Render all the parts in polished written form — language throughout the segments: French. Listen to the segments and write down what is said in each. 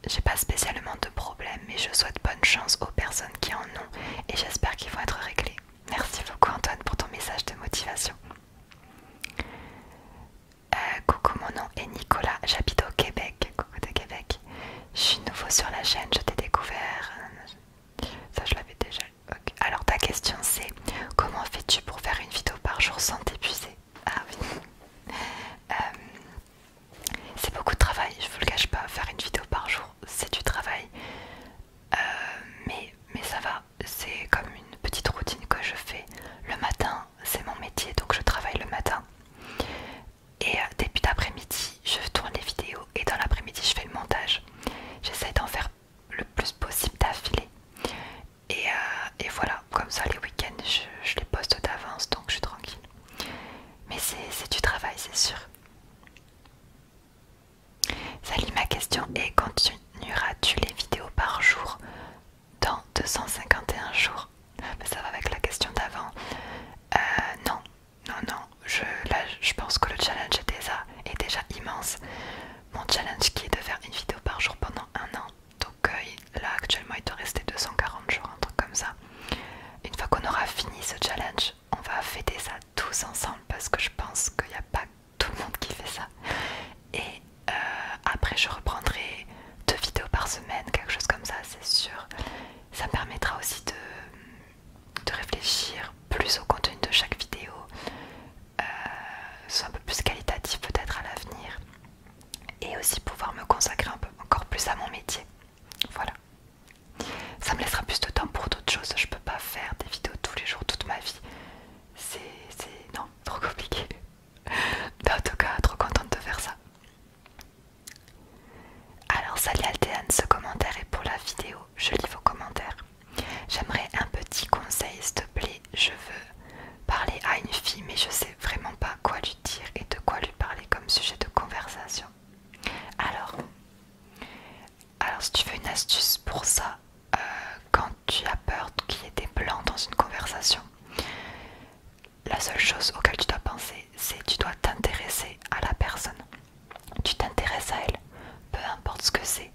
j'ai pas spécialement de problème, mais je souhaite bonne chance aux personnes qui en ont et j'espère qu'ils vont être réglés. Merci beaucoup Antoine pour ton message de motivation. Coucou, mon nom est Nicolas, j'habite au Québec. Coucou de Québec. Je suis nouveau sur la chaîne, je t'ai découvert. Ça je l'avais déjà. Okay. Alors ta question c'est comment fais-tu pour faire une vidéo par jour sans t'épuiser? Ah oui. C'est beaucoup de travail, je vous le cache pas, faire une vidéo par jour c'est du travail. Mais ça va, c'est comme une petite routine que je fais. Le matin c'est mon métier donc je travaille le matin. Et début d'après-midi je tourne les vidéos et dans l'après-midi je fais le montage. J'essaie d'en faire le plus possible d'affilée. Et voilà, comme ça les week-ends je les poste d'avance donc je suis tranquille. Mais c'est du travail c'est sûr. Salut, ma question est continueras-tu les vidéos par jour dans 251 jours? Ça va avec la question d'avant. Non, non, là je pense que le challenge est déjà immense. Mon challenge qui est de faire une vidéo par jour pendant un an. Donc là actuellement il doit rester 240 jours, un truc comme ça. Une fois qu'on aura fini ce challenge, on va fêter ça tous ensemble parce que je pense qu'il n'y a pas tout le monde qui fait ça. Et après je reprendrai 2 vidéos par semaine, quelque chose comme ça, c'est sûr. Ça me permettra aussi de réfléchir plus au contenu de chaque vidéo. C'est un peu plus qualitatif peut-être à l'avenir. Et aussi pouvoir me consacrer un peu encore plus à mon métier. Voilà. Ça me laissera plus de temps pour d'autres choses. Je peux pas faire des vidéos tous les jours toute ma vie. Non, trop compliqué. Mais en tout cas, trop contente de faire ça. Alors salut Altéane, ce commentaire est pour la vidéo. Je lis vos commentaires. J'aimerais un petit conseil s'il te plaît. Je veux parler à une fille mais je sais vraiment pas quoi lui dire et de quoi lui parler comme sujet de conversation. Alors si tu veux une astuce pour ça, quand tu as peur qu'il y ait des blancs dans une conversation, la seule chose auquel tu dois penser, c'est que tu dois t'intéresser à la personne. Tu t'intéresses à elle, peu importe ce que c'est.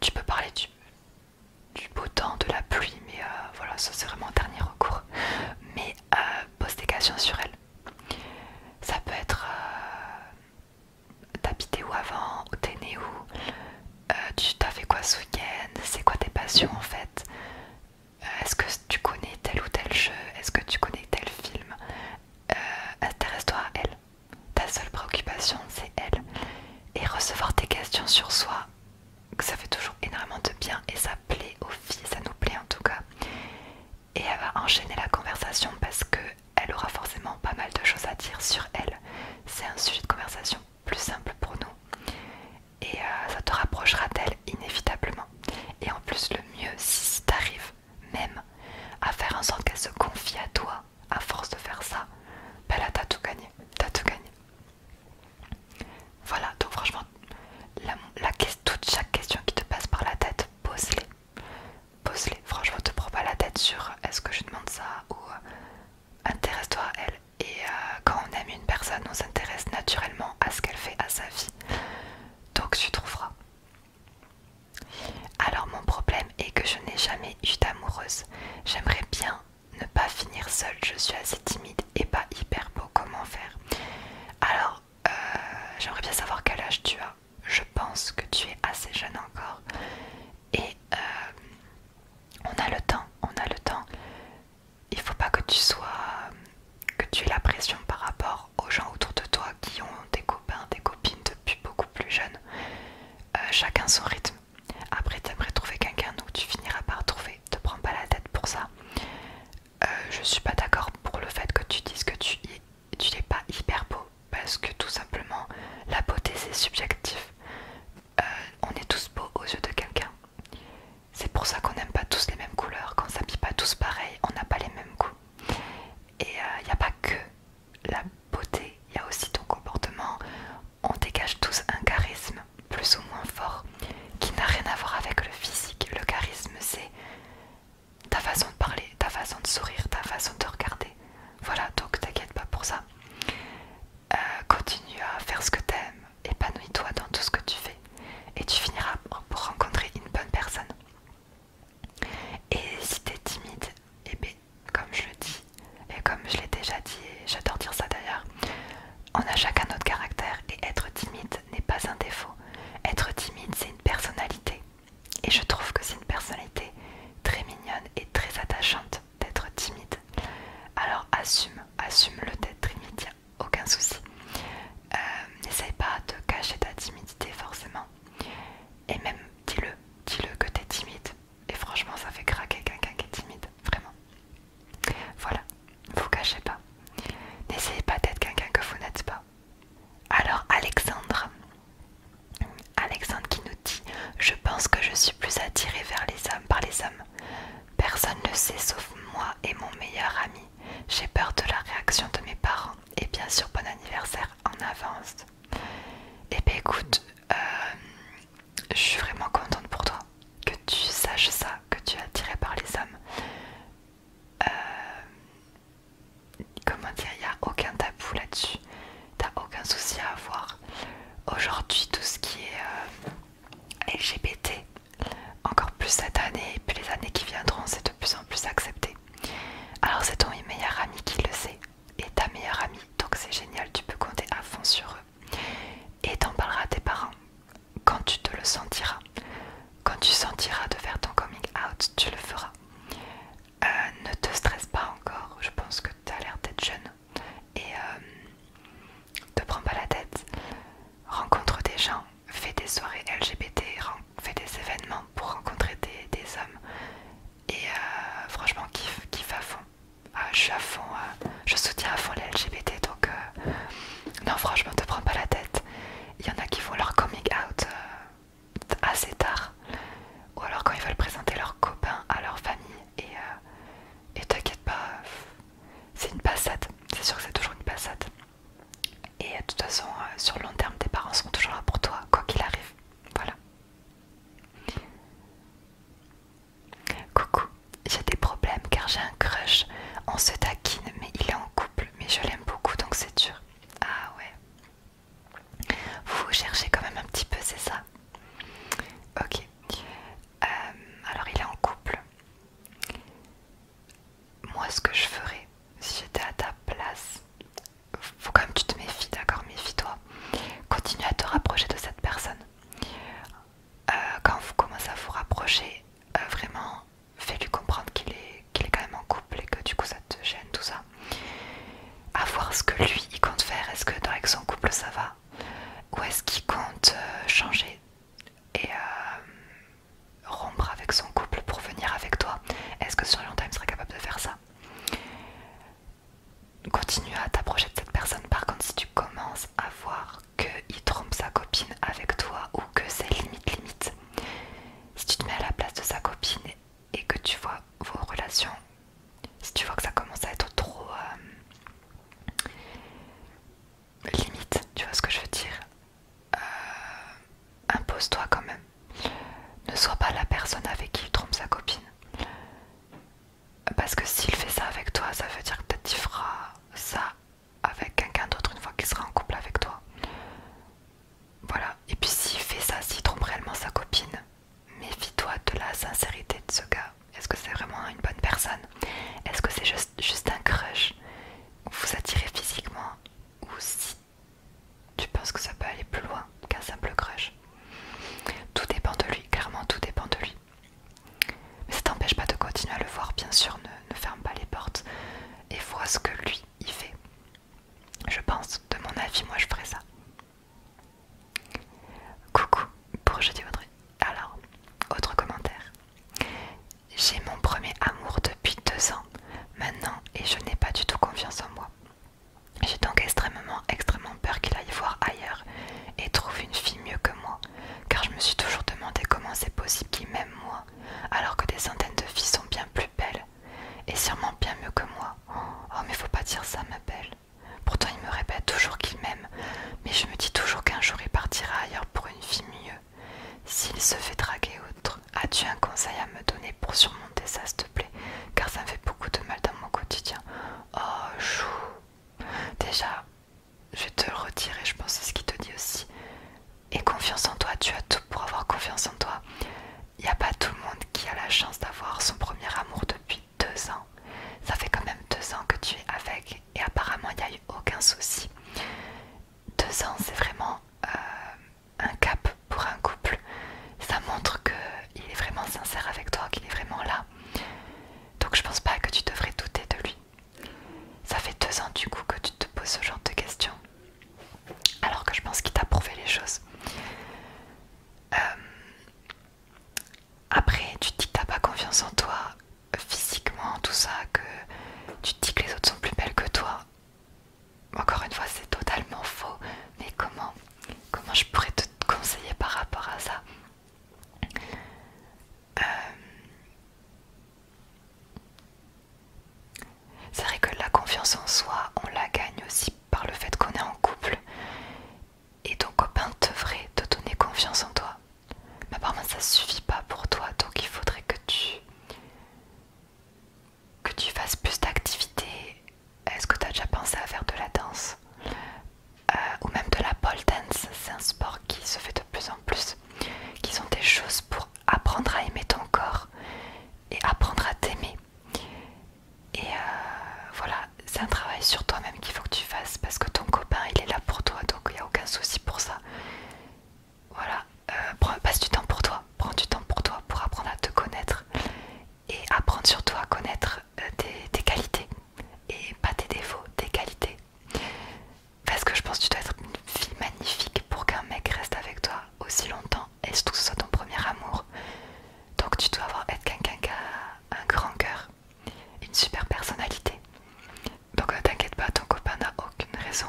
Tu peux parler du beau temps, de la pluie, mais voilà, ça c'est vraiment un dernier recours. Mais pose des questions sur elle. Ça peut être t'habitais où avant, où t'es né où, tu t'as fait quoi ce week-end, c'est quoi tes passions en fait, est-ce que tu connais tel ou tel jeu, est-ce que tu connais tel film, intéresse-toi à elle. Ta seule préoccupation c'est elle. Et recevoir tes questions sur soi, ça fait toujours énormément de bien et ça plaît aux filles, ça nous plaît en tout cas. Et elle va enchaîner la conversation parce que elle aura forcément pas mal de choses à dire sur elle. C'est un sujet de conversation plus simple pour nous. Et ça te rapprochera d'elle inévitablement. Et en plus le mieux, si t'arrives même à faire en sorte qu'elle se confie à toi, à force de faire ça, ben là t'as tout gagné, t'as tout gagné. Voilà, donc franchement, chaque question qui te passe par la tête, pose-les. Pose-les, franchement te prends pas la tête sur est-ce que je demande ça ou intéresse-toi à elle. Et quand on aime une personne, on s'intéresse naturellement à ce qu'elle fait à sa vie. Donc tu trouveras. Alors mon problème est que je n'ai jamais eu d'amoureuse. J'aimerais bien ne pas finir seule, je suis assez timide et pas hyper beau, comment faire? Alors j'aimerais bien savoir quel âge tu as. Je pense que tu es assez jeune encore. Et on a le temps, on a le temps. Il faut pas que tu aies la pression par rapport aux gens autour de toi qui ont des copains, des copines depuis beaucoup plus jeunes. Chacun son rythme. Après t'aimerais trouver quelqu'un donc tu finiras par trouver. Te prends pas la tête pour ça. Je suis pas d'accord pour le fait que tu dises que tu n'es pas hyper beau parce que tout simplement la beauté c'est subjectif. On est tous beaux aux yeux de quelqu'un. C'est pour ça qu'on n'aime pas tous les mêmes couleurs, qu'on s'habille pas tous pareil, on n'a pas les mêmes goûts. Et il n'y a pas que la beauté, il y a aussi ton comportement. On dégage tous un charisme plus ou moins fort qui n'a rien à voir avec le physique. Le charisme c'est ta façon de parler, ta façon de sourire, ta façon de regarder. Voilà, donc t'inquiète pas pour ça. Continue à faire ce que t'aimes, épanouis-toi Mais écoute, je suis vraiment contente pour toi que tu saches ça, que tu es attirée par les hommes. Comment dire, il n'y a aucun tabou là-dessus, t'as aucun souci à avoir. Aujourd'hui, tout ce qui est LGBT, encore plus cette année et puis les années qui viendront, c'est de plus en plus accepté. Alors c'est ton meilleur ami qui le sait et ta meilleure amie, donc c'est génial, tu peux compter à fond sur eux. Et t'en parleras à tes parents quand tu te le sentiras. Quand tu sentiras de faire ton coming out, tu le feras. Ne te stresse pas encore, je pense que tu as l'air d'être jeune et te prends pas la tête. Rencontre des gens, fais des soirées LGBT, fais des événements pour rencontrer des hommes et franchement kiffe à fond. Je suis à fond, je soutiens à fond les LGBT donc non franchement te prends pas la tête. Il y en a qui font leur coming out assez tard ou alors quand ils veulent présenter leurs copains à leur famille et t'inquiète pas, c'est une passade, c'est sûr que c'est toujours une passade. Et de toute façon, sur le long terme, tes parents seront toujours là pour toi, quoi qu'il arrive. Voilà. Coucou, j'ai des problèmes car j'ai un crush. On se taquine, mais il est en couple, mais je l'aime beaucoup donc c'est dur. Ah ouais. Vous cherchez quand même un petit peu, c'est ça? Ok. Alors il est en couple. Moi, ce que je ferais, si j'étais à ta place, faut quand même que tu te méfies, d'accord? Méfie-toi. Continue à te rapprocher de cette personne. Quand vous commencez à vous rapprocher, vraiment, fais-lui comprendre qu'il est quand même en couple et que du coup ça te gêne, tout ça. À voir ce que lui, il compte faire. Est-ce que avec son couple ça va? Ou est-ce qu'il compte changer et rompre avec son couple pour venir avec toi? Est-ce que sur le long terme il serait capable de faire ça? Continue à t'approcher de cette personne. Par contre, si tu commences à voir qu'il trompe sa copine avec toi ou que c'est limite, si tu te mets à la place de sa copine et que tu vois vos relations, si tu vois que ça commence à être trop limite, tu vois ce que je veux dire, impose-toi quand même. Ne sois pas la personne avec qui il trompe sa copine. Parce que s'il fait ça avec toi, ça veut dire que peut-être il fera ça avec quelqu'un d'autre une fois qu'il sera en couple avec toi. Voilà. Et puis s'il fait ça, s'il trompe réellement sa copine, méfie-toi de la sincérité de ce gars. Est-ce que c'est vraiment une bonne personne? Est-ce que c'est juste un crush? Vous attirez physiquement? Ou si tu penses que ça peut aller plus loin qu'un simple crush? Tout dépend de lui, clairement tout dépend de lui. Mais ça t'empêche pas de continuer à le voir, bien sûr, ne ferme pas les portes et vois ce que lui il fait. Je pense, de mon avis, moi je ferais ça. Coucou, pour jeudi Audrey. Alors, autre commentaire. J'ai mon premier amour depuis 2 ans maintenant et je n'ai pas du tout confiance en moi. J'ai donc extrêmement peur qu'il aille voir ailleurs et trouve une fille mieux que moi, car je me suis toujours demandé comment c'est possible qu'il m'aime moi, alors que des centaines de filles sont bien plus belles et sûrement bien mieux que moi. Oh mais faut pas dire ça ma belle. Pourtant il me répète toujours qu'il m'aime, mais je me dis toujours qu'un jour il partira ailleurs pour une fille mieux. S'il se fait draguer autre, as-tu un conseil à me donner pour surmonter ça s'il te plaît, car ça me fait beaucoup de mal dans mon quotidien. Oh chou. Déjà, je vais te le retirer, je pense que c'est ce qu'il te dit aussi. Et confiance en toi, tu as tout pour avoir confiance en toi. Il n'y a pas tout le monde qui a la chance d'avoir son premier amour depuis 2 ans. Ça fait quand même 2 ans que tu es avec et apparemment il n'y a eu aucun souci. 2 ans, c'est vraiment un cap pour un couple. Ça montre qu'il est vraiment sincère avec toi, qu'il est vraiment là. Donc je pense pas que tu devrais douter de lui. Ça fait 2 ans du coup que tu te poses ce genre de questions. Alors que je pense qu'il t'a prouvé les choses. Après, tu te dis que t'as pas confiance en toi, physiquement, tout ça, que tu te dis que les autres sont plus belles que toi. Encore une fois, c'est totalement faux. Mais comment je pourrais te conseiller par rapport à ça? C'est vrai que la confiance en soi, on la gagne aussi par le fait qu'on est en couple. Et ton copain devrait confiance en toi. Mais apparemment ça suffit pas pour toi, donc il faudrait que tu fasses plus d'activités. Est-ce que tu as déjà pensé à faire de la danse ou même de la pole dance? C'est un sport qui se fait de plus en plus, qui sont des choses pour apprendre à aimer ton corps et apprendre à t'aimer. Et voilà, c'est un travail sur toi-même qu'il faut que tu fasses parce que ton copain il est là pour toi, donc il n'y a aucun souci pour ça. Voilà, passe du temps pour toi, prends du temps pour toi pour apprendre à te connaître et apprendre surtout à connaître tes qualités et pas tes défauts, tes qualités. Parce que je pense que tu dois être une fille magnifique pour qu'un mec reste avec toi aussi longtemps et surtout que ce soit ton premier amour. Donc tu dois être quelqu'un qui a un grand cœur, une super personnalité. Donc ne t'inquiète pas, ton copain n'a aucune raison.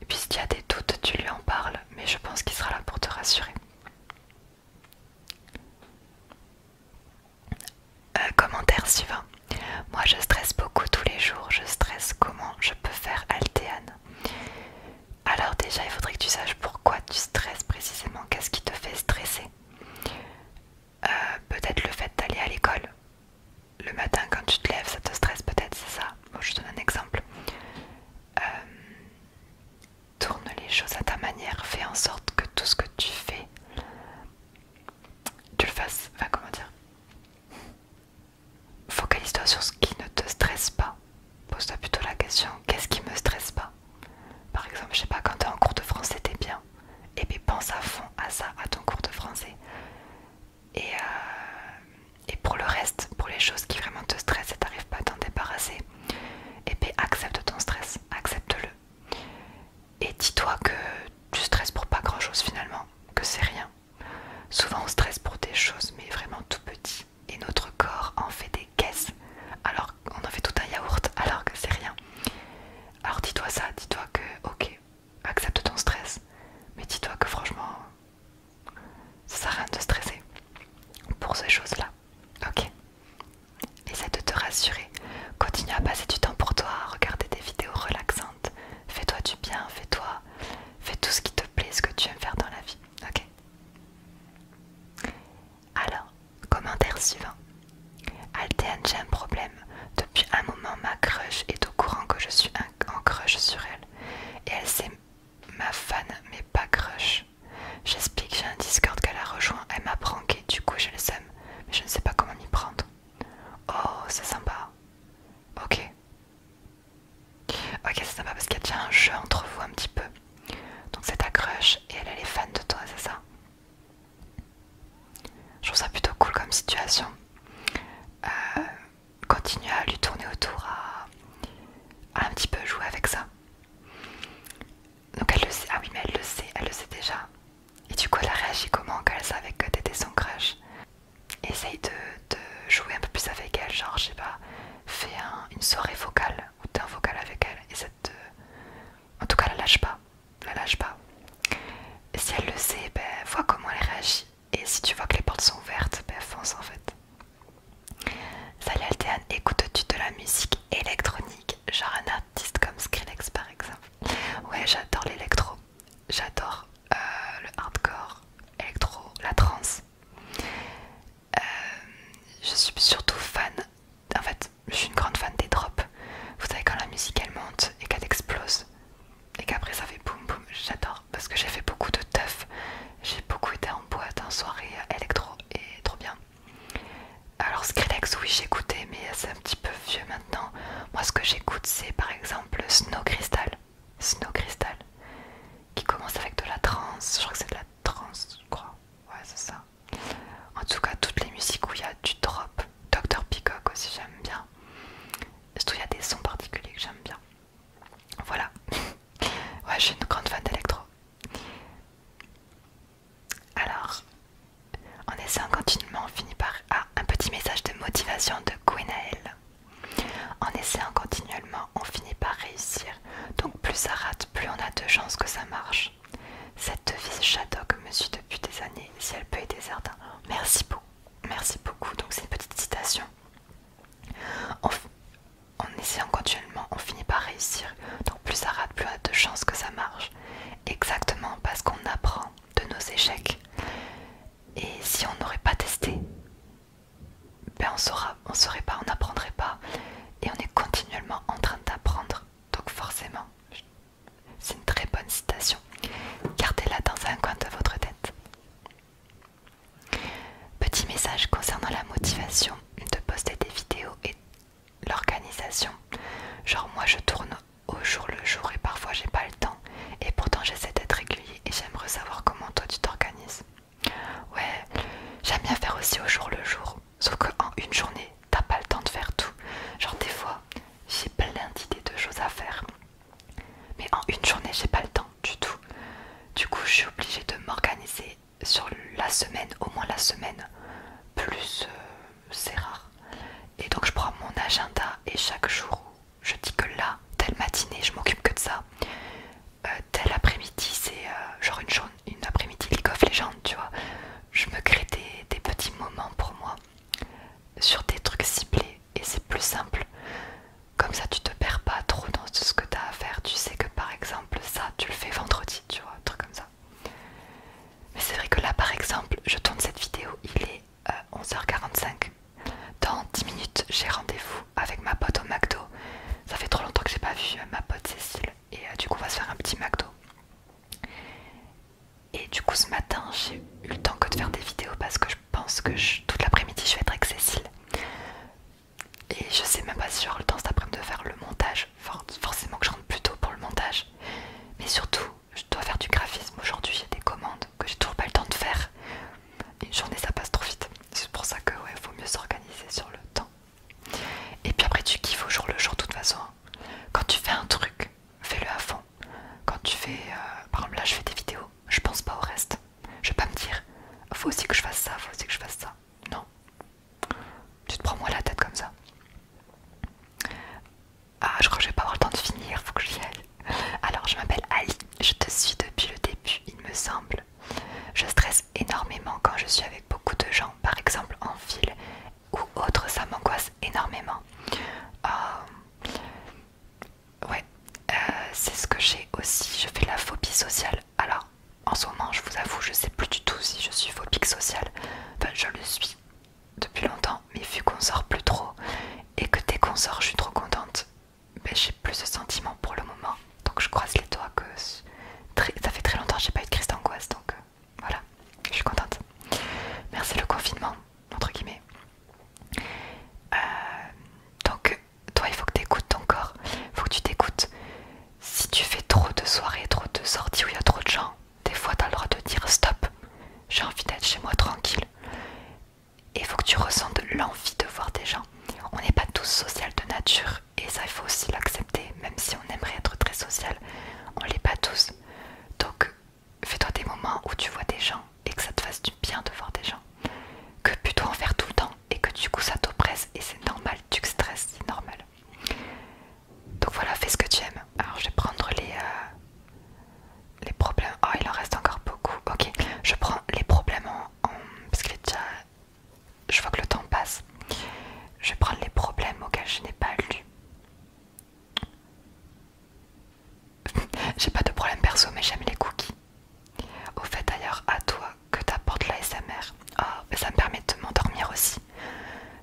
Et puis si tu as des doutes, tu lui en parles, mais je pense qu'il sera là pour te rassurer. Commentaire suivant. Moi je stresse beaucoup tous les jours, je stresse. Comment je peux faire, Altéane? Alors déjà il faudrait que tu saches pourquoi tu stresses précisément, qu'est-ce qui te fait stresser. Peut-être le fait d'aller à l'école. Le matin quand tu te lèves ça te stresse peut-être, c'est ça. Bon, je te donne un exemple. Tourne les choses à ta manière, fais en sorte que tout ce que tu fais, tu le fasses, enfin comment dire, focalise-toi sur ce qui ne te stresse pas. Pose-toi plutôt la question, qu'est-ce qui me stresse pas? Par exemple, je sais pas, quand t'es en cours de français t'es bien, et bien pense à fond à ça, à ton cours de français. Et pour le reste, pour les choses qui vraiment te stressent et t'arrives pas à t'en débarrasser, et bien accepte ton stress, accepte-le. Et dis-toi que tu stresses pour pas grand chose finalement, que c'est rien. Souvent on stresse pour des choses mais vraiment tout petit. Et notre corps en fait des caisses, alors on en fait tout un yaourt alors que c'est rien. Alors dis-toi ça, dis-toi que ok, accepte ton stress. Mais dis-toi que franchement, ça sert à rien de stresser pour ces choses-là. Ok. Essaie de te rassurer. Continue à passer du temps pour toi, à regarder des vidéos relaxantes. Fais-toi du bien, fais tout ce qui te plaît, ce que tu aimes faire dans la vie. Ok. Alors, commentaire suivant. Altéane, j'ai un problème. Depuis un moment, ma crush est au courant que je suis en crush sur elle. Et elle sait ma fan, mais pas crush. J'explique, j'ai un Discord qu'elle a rejoint. Elle m'a pranké, du coup je le sème. Mais je ne sais pas comment m'y prendre. Oh, c'est sympa. Ok. Ok, c'est sympa parce qu'il y a déjà un jeu entre vous un petit peu. Donc c'est ta crush et elle est fan de toi, c'est ça? Je trouve ça plutôt cool comme situation. Continue à lui tourner autour, à un petit peu jouer avec ça. Donc elle le sait, ah oui mais elle le sait déjà. Et du coup elle a réagi comment quand elle savait que t'étais son crush? Essaye de jouer un peu plus avec elle, genre je sais pas, fais une soirée vocale où t'es en vocal avec elle et en tout cas la lâche pas, la lâche pas. Et si elle le sait, ben vois comment elle réagit et si tu vois que les portes sont ouvertes, ben fonce en fait. Salut Altéane, écoutes-tu de la musique électronique, genre un artiste comme Skrillex par exemple? Ouais, j'adore l'électro, j'adore le hardcore, électro, la trance. Je suis surtout fan, en fait, je suis une grande fan des drops. Vous savez quand la musique elle monte et qu'elle explose et qu'après ça fait boum boum, j'adore parce que j'ai fait beaucoup de teuf. J'ai beaucoup été en boîte, en soirée électro et trop bien. Alors Skrillex, oui j'écoutais mais c'est un petit peu vieux maintenant. Moi ce que j'écoute c'est par exemple Snow Crystal. Snow Crystal qui commence avec de la trance, je crois que c'est de la trance je crois. Ouais c'est ça. En tout cas toutes les musiques où il y a du drop, Dr Peacock aussi j'aime bien. Surtout il y a des sons particuliers que j'aime bien. Voilà. Ouais je suis une grande fan d'électro. Alors, en essayant continuellement, on finit par... Ah, un petit message de motivation de Gwenaël. En essayant continuellement, on finit par réussir. m'organiser sur la semaine, au moins la semaine, plus c'est rare. Et donc je prends mon agenda et chaque jour, je dis que là, telle matinée, je m'occupe que de ça. Tel après-midi, c'est genre une après-midi League of Legends, tu vois. Je me crée des petits moments pour moi sur des trucs ciblés et c'est plus simple. Comme ça, tu te perds pas trop dans ce que tu as à faire. Tu sais que par exemple, ça, tu le fais vendredi, tu vois, un truc comme ça. Mais c'est vrai que là, par exemple, je tourne cette vidéo, il est 11h45. Dans 10 minutes, j'ai rendez-vous avec ma pote au McDo. Ça fait trop longtemps que j'ai pas vu ma pote Cécile. Et du coup, on va se faire un petit McDo. Et du coup, ce matin, j'ai eu le temps que de faire des vidéos parce que je pense que toute l'après-midi, je vais être avec Cécile. Et je sais même pas si j'aurai le temps cet après-midi de faire le montage. Forcément que je rentre plus tôt pour le montage. Mais surtout, je dois faire du graphisme. Aujourd'hui, j'ai des commandes que j'ai toujours pas le temps de faire. Une journée, ça passe trop vite. C'est pour ça que ouais, faut mieux s'organiser sur le temps. Et puis après, tu kiffes au jour le jour de toute façon. Quand tu fais un truc, fais-le à fond. Quand tu fais, par exemple là, je fais des vidéos, je pense pas au reste. Je vais pas me dire, faut aussi que je fasse ça, faut aussi que je fasse ça. Non. Tu te prends moins la tête comme ça. Ah, je crois que je vais pas avoir le temps de finir, faut que j'y aille. Alors, je m'appelle Ali, je te suis depuis le début, il me semble. Je stresse énormément quand je suis avec beaucoup de gens, par exemple en file ou autre, ça m'angoisse énormément. Ouais, c'est ce que j'ai aussi, je fais la phobie sociale. Alors, en ce moment, je vous avoue, je sais plus du tout si je suis phobique sociale. Enfin, je le suis depuis longtemps, mais vu qu'on sort plus trop et que dès qu'on sort, je suis trop contente, ben, j'ai plus de sentiments pour le moment. Donc je croise les doigts que ça fait très longtemps que j'ai pas eu de crise d'angoisse, donc voilà, je suis contente. Merci le confinement, entre guillemets. Donc toi, il faut que tu écoutes ton corps, il faut que tu t'écoutes. Si tu fais trop de soirées, trop de sorties où il y a trop de gens, des fois tu as le droit de dire stop, j'ai envie d'être chez moi tranquille. Et il faut que tu ressentes l'envie de voir des gens. On n'est pas tous social de nature et ça il faut aussi l'accepter, même si on aimerait être très social, on l'est pas tous. Donc fais-toi des moments où tu vois des gens et que ça te fasse du bien de voir des gens, que plutôt en faire tout le temps et que du coup ça t'oppresse et c'est normal, tu stresses, c'est normal. Donc voilà, fais ce que tu aimes. Alors je vais prendre les problèmes. Oh, il en reste encore beaucoup. Ok, je prends les problèmes parce que déjà je vois que le temps passe. Je vais prendre les problèmes auxquels je n'ai pas lu. J'ai pas de problème perso, mais j'aime les cookies. Au fait d'ailleurs, à toi que t'apporte l'ASMR. Oh, ça me permet de m'endormir aussi.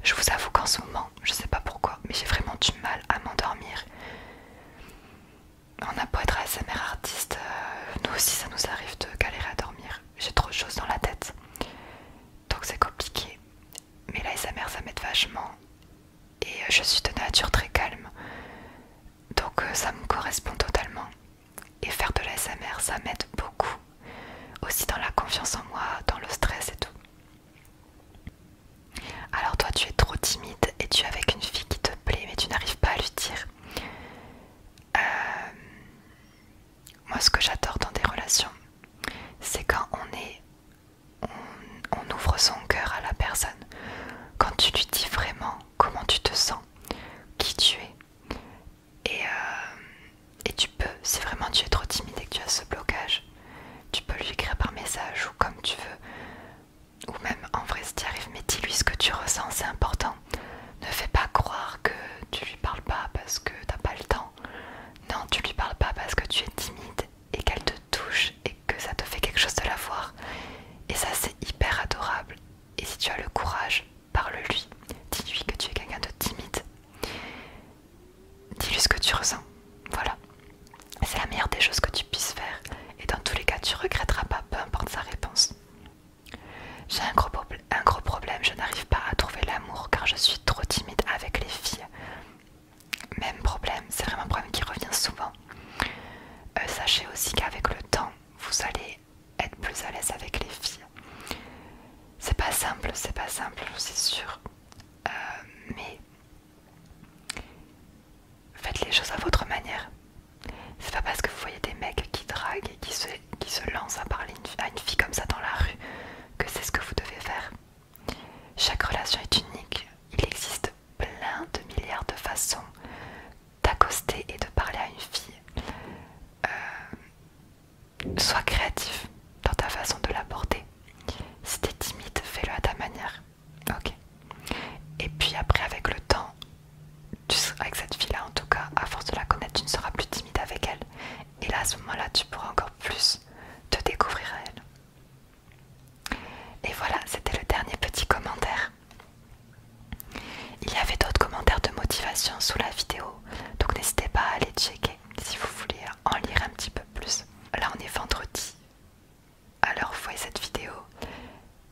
Je vous avoue qu'en ce moment, je sais pas pourquoi, mais j'ai vraiment du mal à m'endormir. On a beau être ASMR artiste, nous aussi ça nous arrive de galérer à dormir. J'ai trop de choses dans la tête, donc c'est compliqué. Mais l'ASMR ça m'aide vachement. Et je suis de nature très calme, donc ça me correspond totalement. Et faire de l'ASMR ça m'aide beaucoup. Aussi dans la confiance en moi, dans le stress et tout. Alors toi tu es trop timide et tu es avec une fille qui te plaît mais tu n'arrives pas à lui dire. Moi ce que j'adore dans des relations, c'est quand on ouvre son cœur à la personne. Quand tu lui dis vraiment comment tu te sens, qui tu es. Et tu peux, si vraiment tu es trop timide et que tu as ce blocage, tu peux lui écrire par message ou comme tu veux. Ou même en vrai si tu y arrives, mais dis-lui ce que tu ressens, c'est important. Ne fais pas croire que tu lui parles pas parce que t'as pas le temps. Non, tu lui parles pas parce que tu es timide et qu'elle te touche et que ça te fait quelque chose de la voir. Et ça c'est hyper adorable. Et si tu as le courage, parle-lui. Dis-lui que tu es quelqu'un de timide. Dis-lui ce que tu ressens. Voilà. C'est la meilleure des choses que tu puisses faire. Et dans tous les cas, tu regretteras pas, peu importe sa réponse. J'ai un gros problème, je n'arrive pas à trouver l'amour car je suis trop timide avec les filles. Même problème, c'est vraiment un problème qui revient souvent. Sachez aussi qu'avec le temps, vous allez être plus à l'aise avec les filles. C'est pas simple, c'est sûr. Mais faites les choses à votre manière. C'est pas parce que vous voyez des mecs qui draguent et qui se lancent à parler à une fille voyez cette vidéo,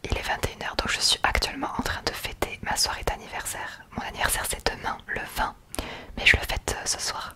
il est 21h, donc je suis actuellement en train de fêter ma soirée d'anniversaire. Mon anniversaire c'est demain, le 20, mais je le fête ce soir.